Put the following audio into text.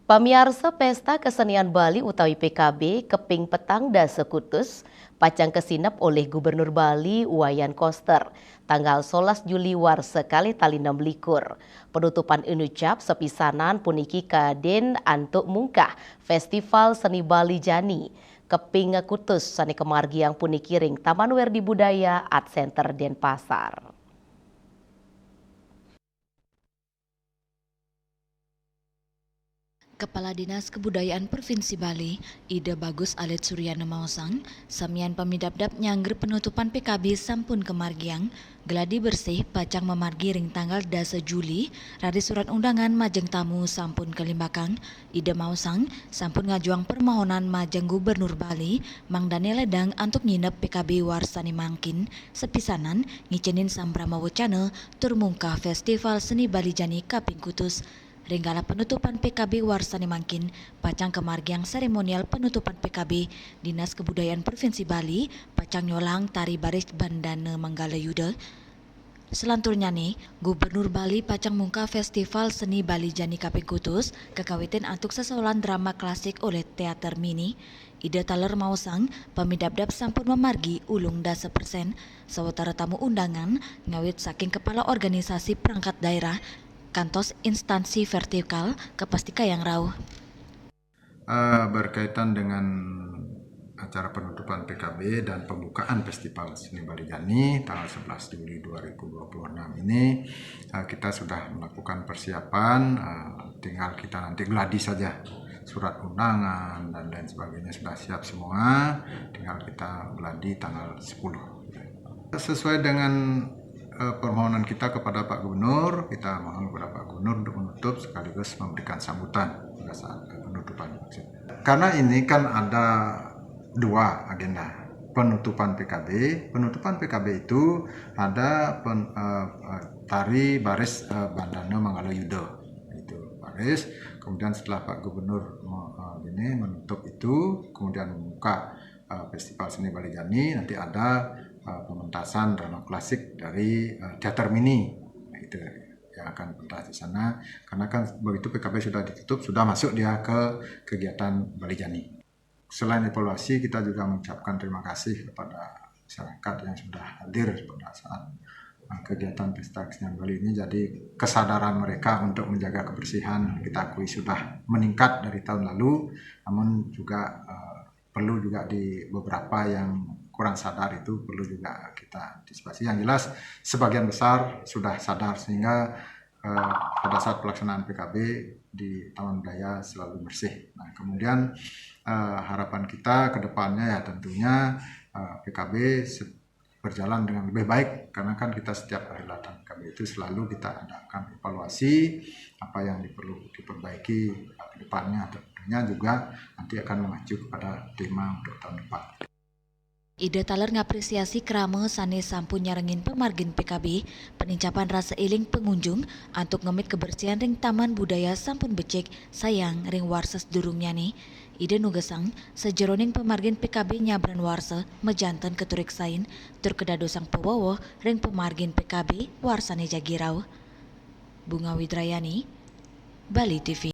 Pamiarsa Pesta Kesenian Bali utawi PKB keping petang dasa kutus pacang kesinap oleh Gubernur Bali Wayan Koster tanggal 11 Juli warsa kali tali 16. Penutupan inucap sepisanan puniki kaden antuk mungkah Festival Seni Bali Jani keping kutus sani kemargiang puniki ring Taman Werdi Budaya Art Center Denpasar. Kepala Dinas Kebudayaan Provinsi Bali, Ida Bagus Alit Suryana Mausang, samian pamidabdap nyangger penutupan PKB sampun kemargiang, geladi bersih pacang memargi ring tanggal 10 Juli, radi surat undangan majeng tamu sampun kelimbakang, Ida Mausang sampun ngajuang permohonan majeng Gubernur Bali, Mang Daniel Ledang untuk nginep PKB warsani mangkin, sepisanan ngicenin sambrama wacana turmungkah Festival Seni Bali Jani kaping kutus. Ringgala penutupan PKB warsani mangkin, pacang kemargiang seremonial penutupan PKB, Dinas Kebudayaan Provinsi Bali, pacang nyolang tari baris bandana Manggala Yuda. Selanturnya nih, Gubernur Bali pacang mungka Festival Seni Bali Jani kaping kutus, kekawitin antuk sesolan drama klasik oleh teater mini. Ida Taler Mausang, pamidabdap sampun memargi ulung 10%, sawetara tamu undangan, ngawit saking kepala organisasi perangkat daerah, kantos instansi vertikal kepastika yang rauh. Berkaitan dengan acara penutupan PKB dan pembukaan Festival Seni Bali Jani tanggal 11 Juli 2026 ini, kita sudah melakukan persiapan, tinggal kita nanti geladi saja surat undangan dan lain sebagainya sudah siap semua, tinggal kita geladi tanggal 10. Sesuai dengan permohonan kita kepada Pak Gubernur, kita mohon kepada Pak Gubernur untuk menutup sekaligus memberikan sambutan pada saat penutupan. Karena ini kan ada dua agenda. Penutupan PKB. Penutupan PKB itu ada tari baris bandana Manggala Yuda. Itu baris. Kemudian setelah Pak Gubernur ini menutup itu, kemudian membuka Festival Seni Bali Jani, nanti ada pementasan drama klasik dari teater mini itu yang akan pentas di sana, karena kan begitu PKB sudah ditutup, sudah masuk dia ke kegiatan Bali Jani. Selain evaluasi, kita juga mengucapkan terima kasih kepada masyarakat yang sudah hadir pada saat kegiatan Pesta Kesenian Bali ini. Jadi kesadaran mereka untuk menjaga kebersihan kita akui sudah meningkat dari tahun lalu, namun juga perlu juga di beberapa yang kurang sadar itu perlu juga kita antisipasi. Yang jelas sebagian besar sudah sadar, sehingga pada saat pelaksanaan PKB di Taman Budaya selalu bersih. Nah, kemudian harapan kita ke depannya ya tentunya PKB berjalan dengan lebih baik, karena kan kita setiap perhelatan PKB itu selalu kita adakan evaluasi apa yang perlu diperbaiki ke depannya. Tentunya juga nanti akan mengacu kepada tema untuk tahun depan. Ida Taler ngapresiasi krama sanes sampun nyarengin pemargin PKB, penincapan rasa iling pengunjung untuk ngemit kebersihan ring Taman Budaya sampun becek sayang ring warsa durungnya nih. Ida nugesang sejeroning pemargin PKB nyabran warsa mejantan keturik sain tur kedadosang pewowo ring pemargin PKB warsane Jagirau. Bunga Widrayani, Bali TV.